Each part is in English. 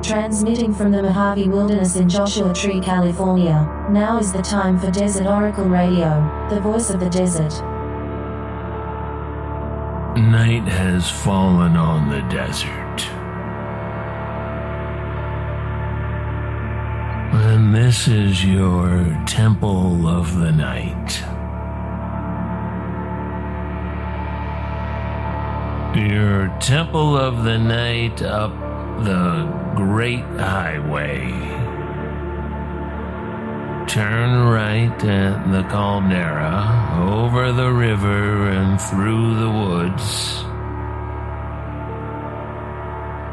Transmitting from the Mojave Wilderness in Joshua Tree, California. Now is the time for Desert Oracle Radio, the voice of the desert. Night has fallen on the desert. And this is your temple of the night. Your temple of the night up the Great Highway. Turn right at the caldera, over the river and through the woods.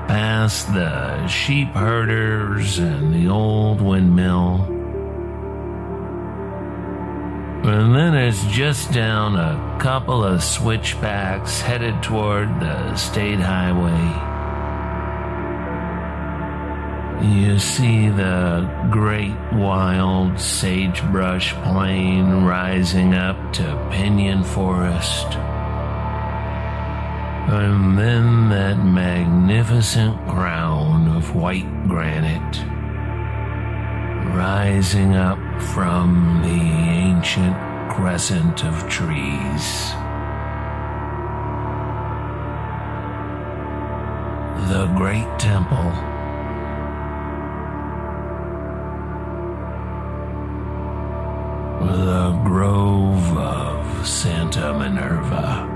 Past the sheep herders and the old windmill. And then it's just down a couple of switchbacks headed toward the state highway. You see the great wild sagebrush plain rising up to Pinyon Forest. And then that magnificent crown of white granite rising up from the ancient crescent of trees. The great temple. The grove of Santa Minerva.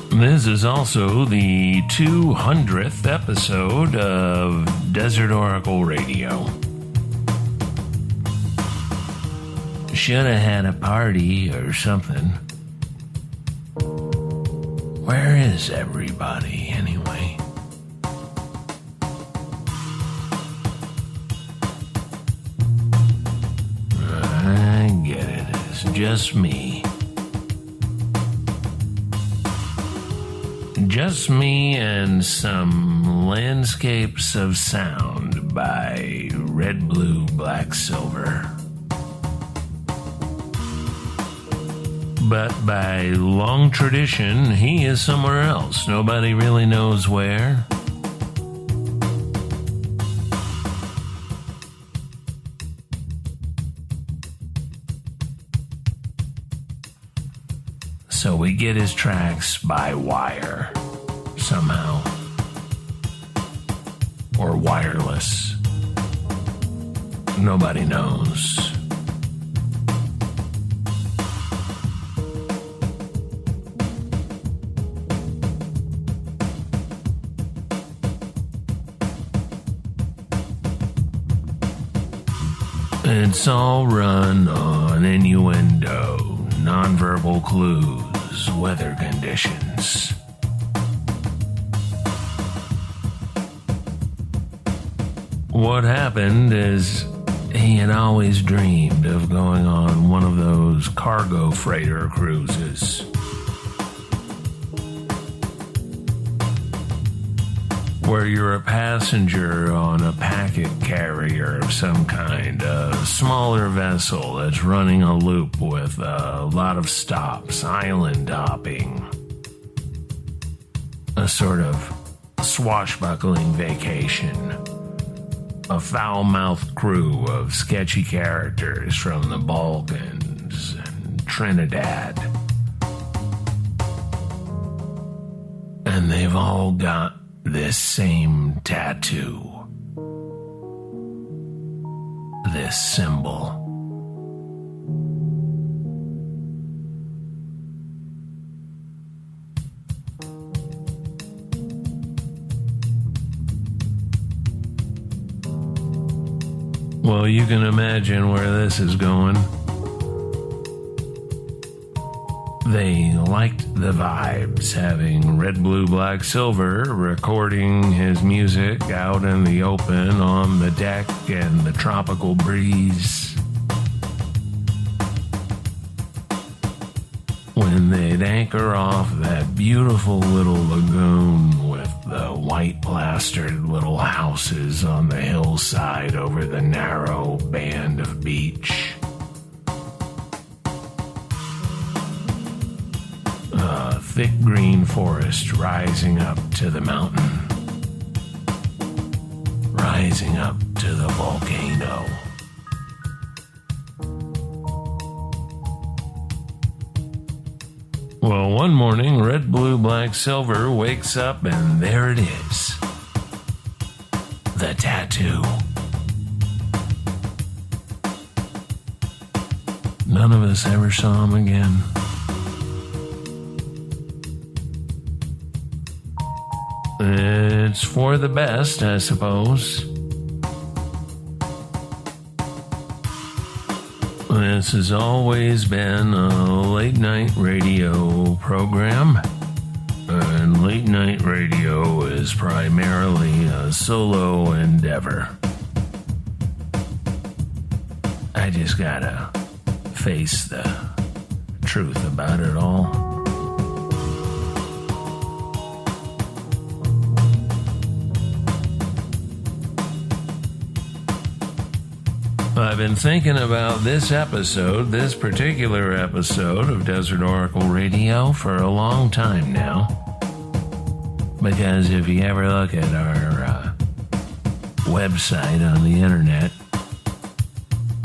This is also the 200th episode of Desert Oracle Radio. Should have had a party or something. Where is everybody anyway? I get it. It's just me. Just me and some landscapes of sound by Red, Blue, Black, Silver. But by long tradition, he is somewhere else. Nobody really knows where. So we get his tracks by wire. Somehow. Or wireless. Nobody knows. It's all run on innuendo, nonverbal clues, weather conditions. What happened is he had always dreamed of going on one of those cargo freighter cruises. Where you're a passenger on a packet carrier of some kind, a smaller vessel that's running a loop with a lot of stops, island hopping. A sort of swashbuckling vacation. A foul-mouthed crew of sketchy characters from the Balkans and Trinidad. And they've all got this same tattoo. This symbol. Well, you can imagine where this is going. They liked the vibes, having Red, Blue, Black, Silver recording his music out in the open on the deck and the tropical breeze. When they'd anchor off that beautiful little lagoon with the white plastered little houses on the hillside over the narrow band of beach. A thick green forest rising up to the mountain, rising up to the volcano. Well, one morning, Red, Blue, Black, Silver wakes up and there it is. The tattoo. None of us ever saw him again. It's for the best, I suppose. This has always been a late-night radio program, and late-night radio is primarily a solo endeavor. I just gotta face the truth about it all. I've been thinking about this particular episode of Desert Oracle Radio for a long time now. Because if you ever look at our website on the internet,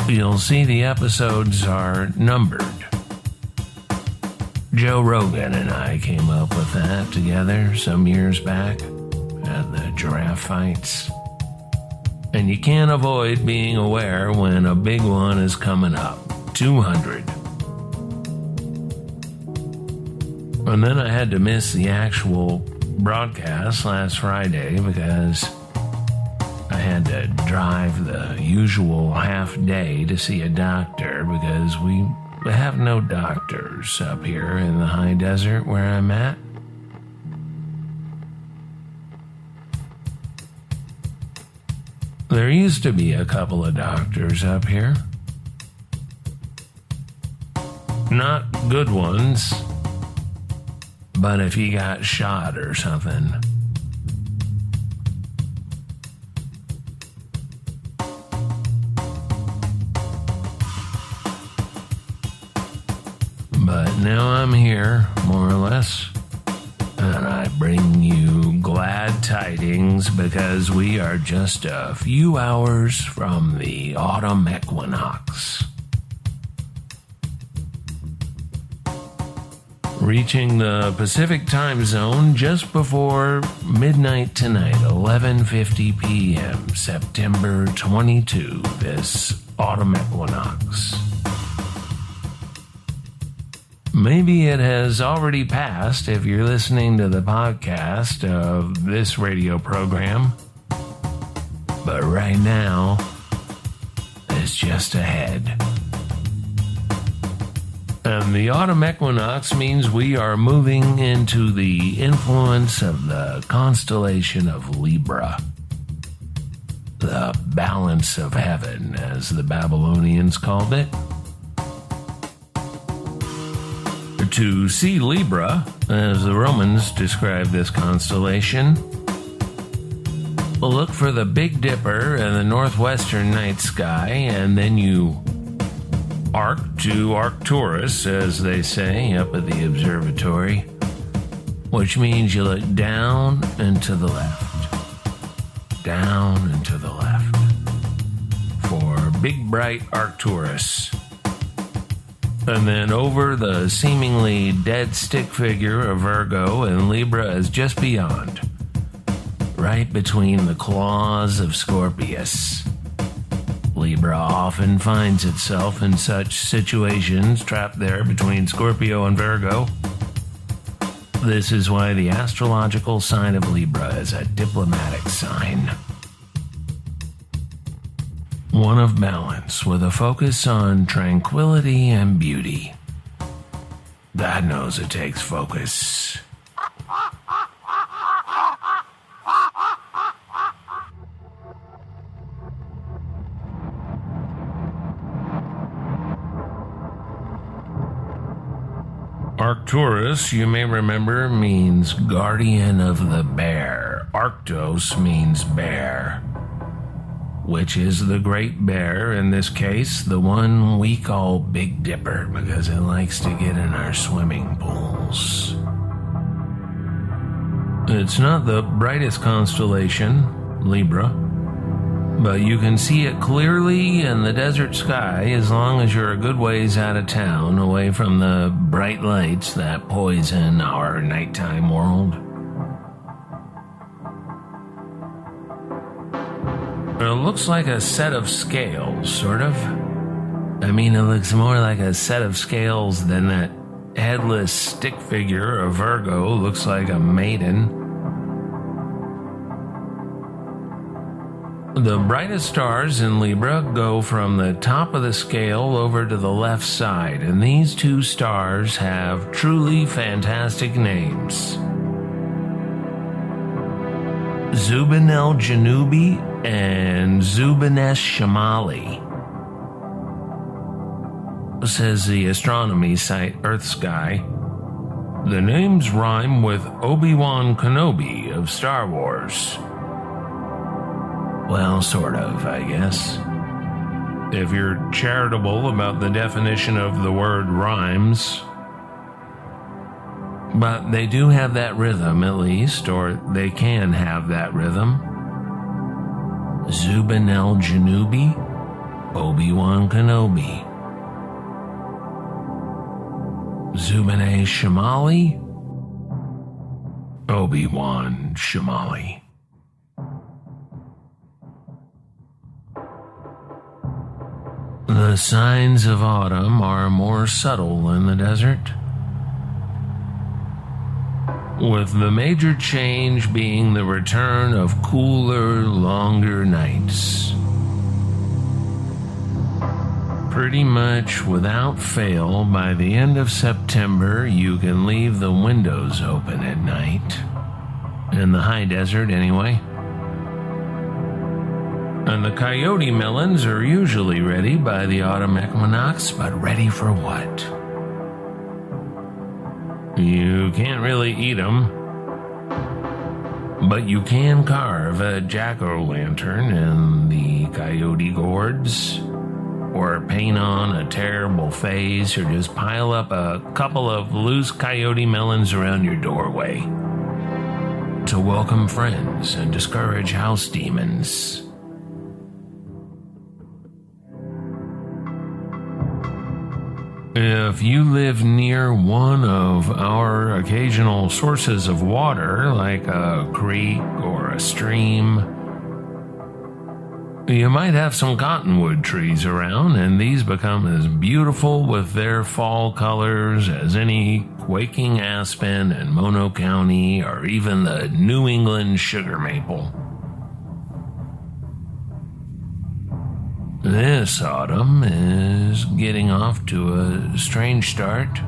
you'll see the episodes are numbered. Joe Rogan and I came up with that together some years back at the giraffe fights. And you can't avoid being aware when a big one is coming up. 200. And then I had to miss the actual broadcast last Friday because I had to drive the usual half day to see a doctor because we have no doctors up here in the high desert where I'm at. There used to be a couple of doctors up here. Not good ones, but if you got shot or something. But now I'm here, more or less. And I bring you glad tidings because we are just a few hours from the autumn equinox. Reaching the Pacific time zone just before midnight tonight, 11:50 p.m., September 22, this autumn equinox. Maybe it has already passed if you're listening to the podcast of this radio program. But right now, it's just ahead. And the autumn equinox means we are moving into the influence of the constellation of Libra. The balance of heaven, as the Babylonians called it. To see Libra, as the Romans described this constellation, look for the Big Dipper in the northwestern night sky, and then you arc to Arcturus, as they say, up at the observatory, which means you look down and to the left. Down and to the left. For big bright Arcturus. And then over the seemingly dead stick figure of Virgo, and Libra is just beyond. Right between the claws of Scorpius. Libra often finds itself in such situations, trapped there between Scorpio and Virgo. This is why the astrological sign of Libra is a diplomatic sign. One of balance with a focus on tranquility and beauty. God knows it takes focus. Arcturus, you may remember, means guardian of the bear. Arctos means bear, which is the Great Bear, in this case, the one we call Big Dipper because it likes to get in our swimming pools. It's not the brightest constellation, Libra, but you can see it clearly in the desert sky as long as you're a good ways out of town, away from the bright lights that poison our nighttime world. It looks like a set of scales, sort of. I mean, it looks more like a set of scales than that headless stick figure of Virgo looks like a maiden. The brightest stars in Libra go from the top of the scale over to the left side, and these two stars have truly fantastic names. Zubin el-Janubi and Zubin-es Shamali, says the astronomy site Earth Sky. The names rhyme with Obi-Wan Kenobi of Star Wars. Well, sort of, I guess. If you're charitable about the definition of the word rhymes. But they do have that rhythm, at least, or they can have that rhythm. Zubin el-Janubi, Obi-Wan Kenobi. Zubin-es Shamali, Obi-Wan Shamali. The signs of autumn are more subtle in the desert, with the major change being the return of cooler, longer nights. Pretty much without fail, by the end of September, you can leave the windows open at night. In the high desert, anyway. And the coyote melons are usually ready by the autumn equinox, but ready for what? You can't really eat them, but you can carve a jack-o'-lantern in the coyote gourds, or paint on a terrible face, or just pile up a couple of loose coyote melons around your doorway to welcome friends and discourage house demons. If you live near one of our occasional sources of water, like a creek or a stream, you might have some cottonwood trees around, and these become as beautiful with their fall colors as any quaking aspen in Mono County or even the New England sugar maple. This autumn is getting off to a strange start,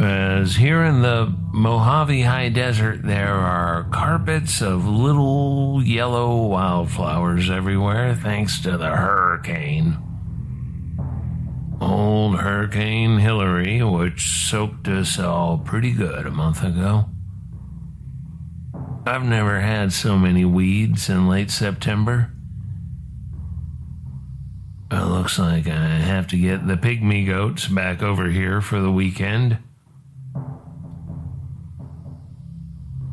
as here in the Mojave High Desert there are carpets of little yellow wildflowers everywhere thanks to the hurricane. Old Hurricane Hilary, which soaked us all pretty good a month ago. I've never had so many weeds in late September. It looks like I have to get the pygmy goats back over here for the weekend.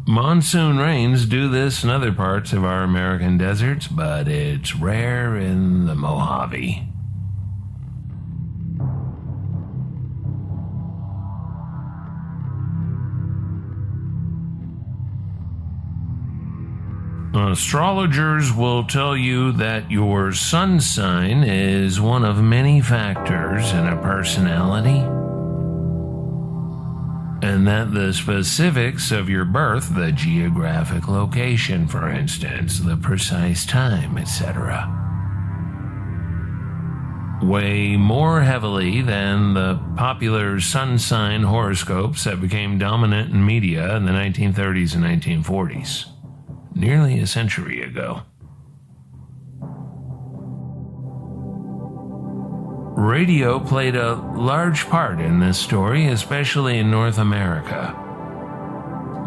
Monsoon rains do this in other parts of our American deserts, but it's rare in the Mojave. Astrologers will tell you that your sun sign is one of many factors in a personality, and that the specifics of your birth, the geographic location, for instance, the precise time, etc., way more heavily than the popular sun sign horoscopes that became dominant in media in the 1930s and 1940s, nearly a century ago. Radio played a large part in this story, especially in North America,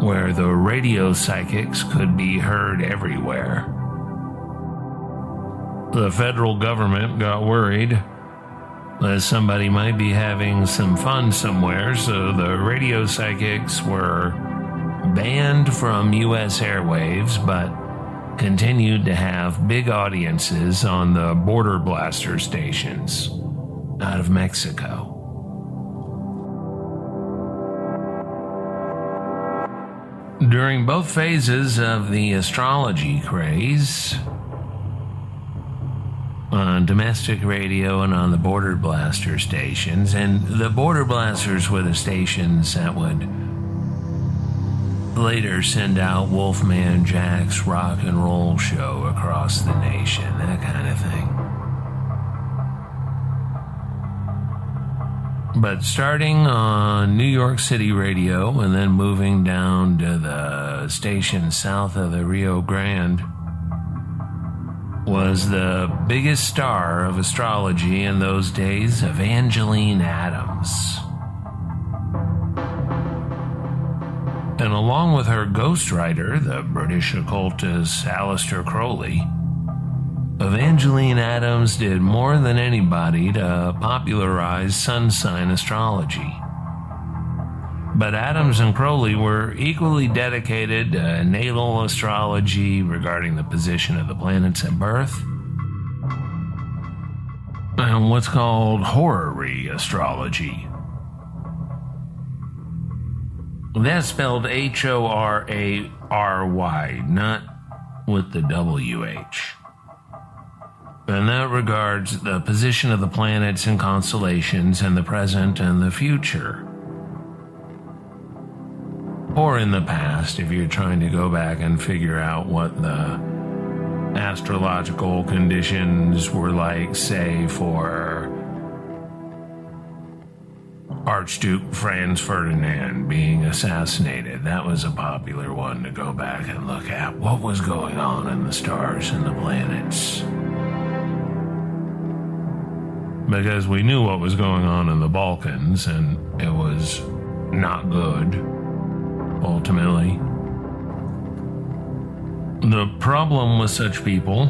where the radio psychics could be heard everywhere. The federal government got worried that somebody might be having some fun somewhere, so the radio psychics were banned from U.S. airwaves, but continued to have big audiences on the border blaster stations out of Mexico. During both phases of the astrology craze, on domestic radio and on the border blaster stations, and the border blasters were the stations that would later send out Wolfman Jack's rock and roll show across the nation, that kind of thing. But starting on New York City radio and then moving down to the station south of the Rio Grande was the biggest star of astrology in those days, Evangeline Adams. And along with her ghostwriter, the British occultist Aleister Crowley, Evangeline Adams did more than anybody to popularize sun sign astrology. But Adams and Crowley were equally dedicated to natal astrology regarding the position of the planets at birth, and what's called horary astrology. That's spelled H-O-R-A-R-Y, not with the W-H. And that regards the position of the planets and constellations in the present and the future. Or in the past, if you're trying to go back and figure out what the astrological conditions were like, say, for Archduke Franz Ferdinand being assassinated. That was a popular one to go back and look at. What was going on in the stars and the planets? Because we knew what was going on in the Balkans, and it was not good, ultimately. The problem with such people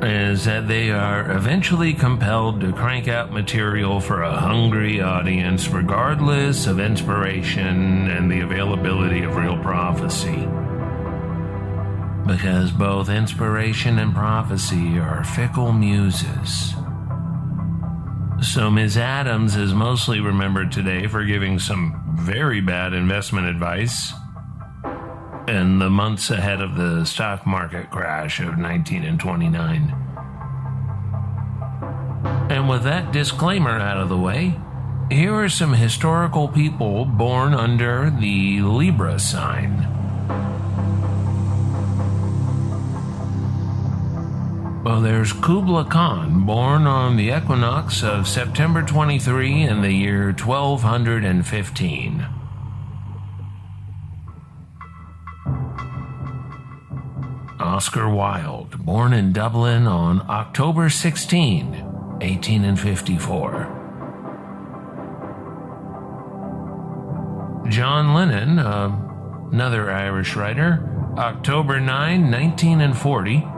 is that they are eventually compelled to crank out material for a hungry audience, regardless of inspiration and the availability of real prophecy. Because both inspiration and prophecy are fickle muses. So Ms. Adams is mostly remembered today for giving some very bad investment advice in the months ahead of the stock market crash of 1929. And with that disclaimer out of the way, here are some historical people born under the Libra sign. Well, there's Kubla Khan, born on the equinox of September 23 in the year 1215. Oscar Wilde, born in Dublin on October 16, 1854. John Lennon, another Irish writer, October 9, 1940.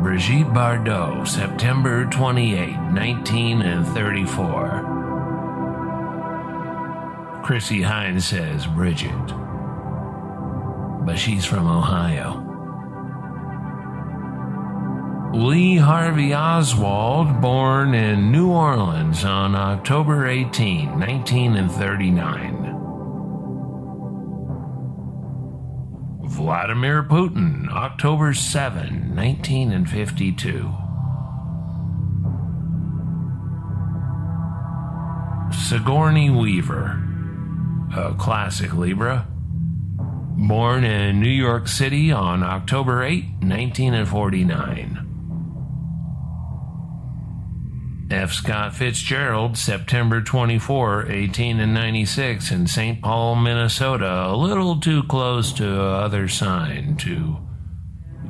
Brigitte Bardot, September 28, 1934. Chrissy Hines says Bridget, but she's from Ohio. Lee Harvey Oswald, born in New Orleans on October 18, 1939. Vladimir Putin, October 7, 1952. Sigourney Weaver, a classic Libra, born in New York City on October 8, 1949. F. Scott Fitzgerald, September 24, 1896, in St. Paul, Minnesota, a little too close to other sign to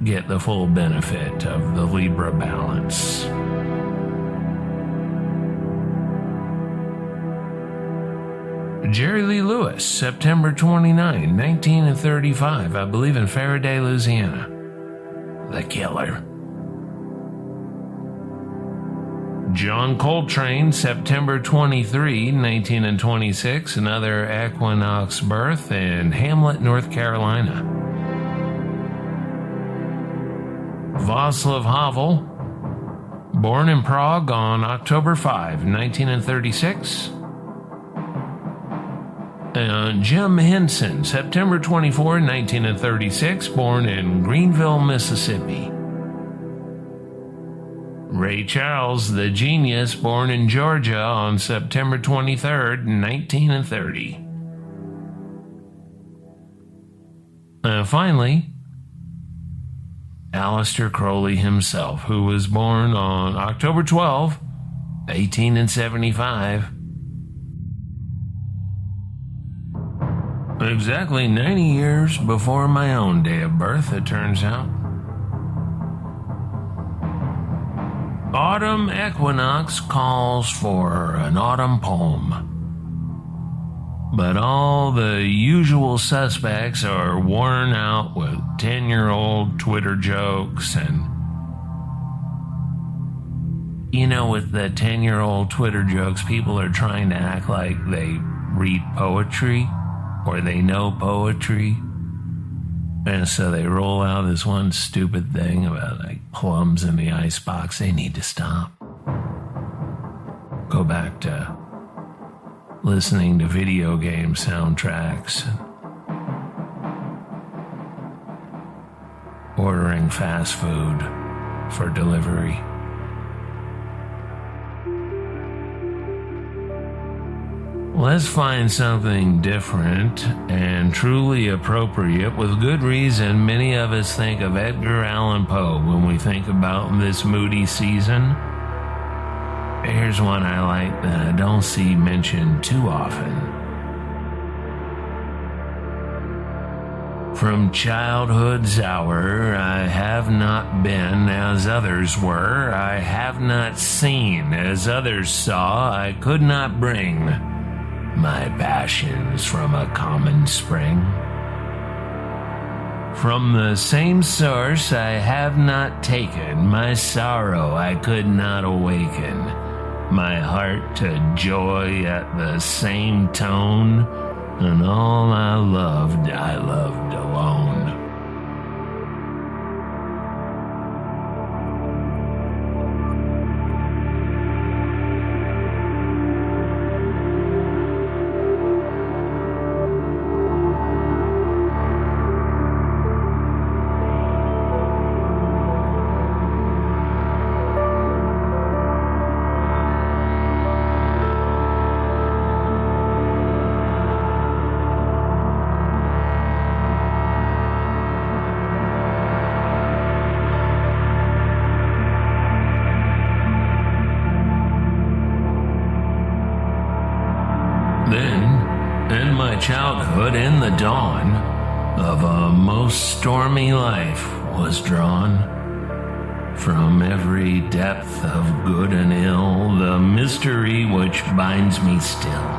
get the full benefit of the Libra balance. Jerry Lee Lewis, September 29, 1935, I believe in Faraday, Louisiana. The Killer. John Coltrane, September 23, 1926, another Equinox birth in Hamlet, North Carolina. Václav Havel, born in Prague on October 5, 1936. And Jim Henson, September 24, 1936, born in Greenville, Mississippi. Ray Charles, the genius, born in Georgia on September 23rd, 1930. And finally, Aleister Crowley himself, who was born on October 12, 1875. Exactly 90 years before my own day of birth, it turns out. Autumn equinox calls for an autumn poem. But all the usual suspects are worn out with 10-year-old Twitter jokes and, with the 10-year-old Twitter jokes, people are trying to act like they read poetry or they know poetry. And so they roll out this one stupid thing about plums in the icebox. They need to stop. Go back to listening to video game soundtracks and ordering fast food for delivery. Let's find something different and truly appropriate. With good reason, many of us think of Edgar Allan Poe when we think about this moody season. Here's one I like that I don't see mentioned too often. From childhood's hour, I have not been as others were. I have not seen as others saw. I could not bring my passions from a common spring. From the same source I have not taken, my sorrow I could not awaken, my heart to joy at the same tone, and all I loved alone. Childhood in the dawn of a most stormy life was drawn. From every depth of good and ill, the mystery which binds me still.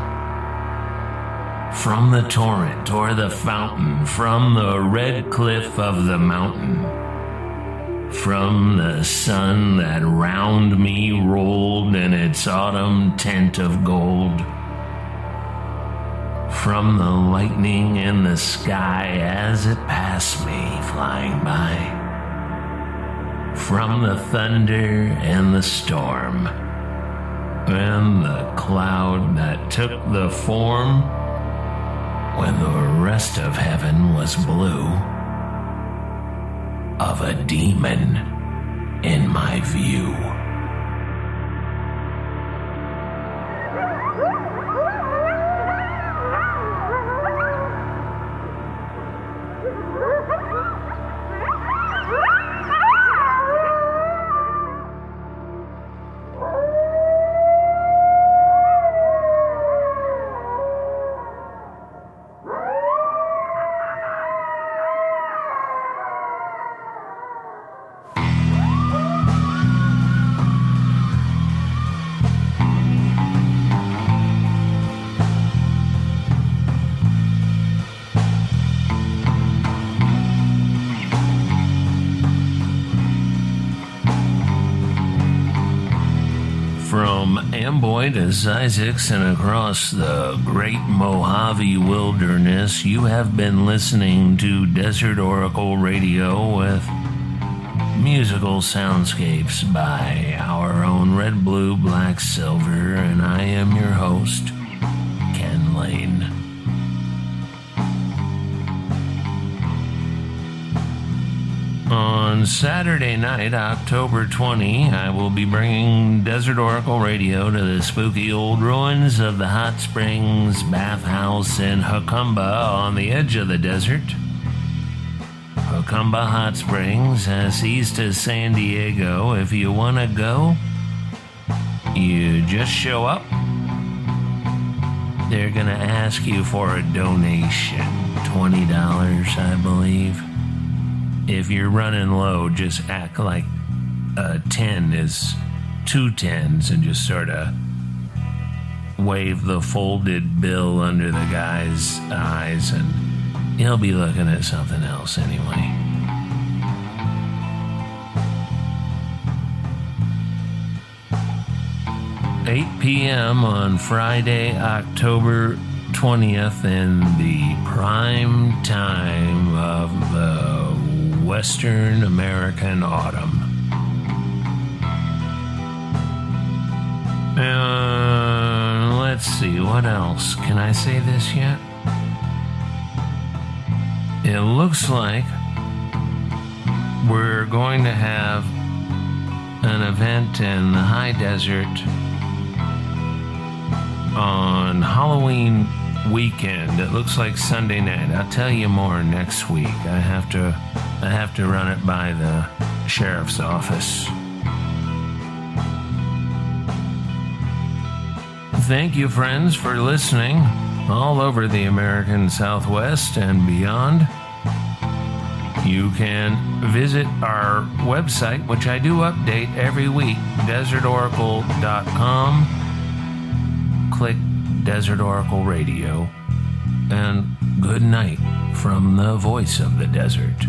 From the torrent or the fountain, from the red cliff of the mountain, from the sun that round me rolled in its autumn tent of gold, from the lightning in the sky as it passed me flying by, from the thunder and the storm, and the cloud that took the form when the rest of heaven was blue, of a demon in my view. From Amboy to Isaacs and across the great Mojave wilderness, you have been listening to Desert Oracle Radio with musical soundscapes by our own Red, Blue, Black, Silver, and I am your host, Ken Lane. On Saturday night, October 20, I will be bringing Desert Oracle Radio to the spooky old ruins of the Hot Springs Bathhouse in Jacumba on the edge of the desert. Jacumba Hot Springs, that's east of San Diego. If you want to go, you just show up. They're going to ask you for a donation, $20, I believe. If you're running low, just act like a 10 is 2 10s and just sort of wave the folded bill under the guy's eyes, and he'll be looking at something else anyway. $8 p.m. on Friday, October 20th, in the prime time of the Western American autumn. Let's see, what else? Can I say this yet? It looks like we're going to have an event in the high desert on Halloween weekend. It looks like Sunday night. I'll tell you more next week. I have to run it by the sheriff's office. Thank you, friends, for listening all over the American Southwest and beyond. You can visit our website, which I do update every week, desertoracle.com. Click Desert Oracle Radio, and good night from the voice of the desert.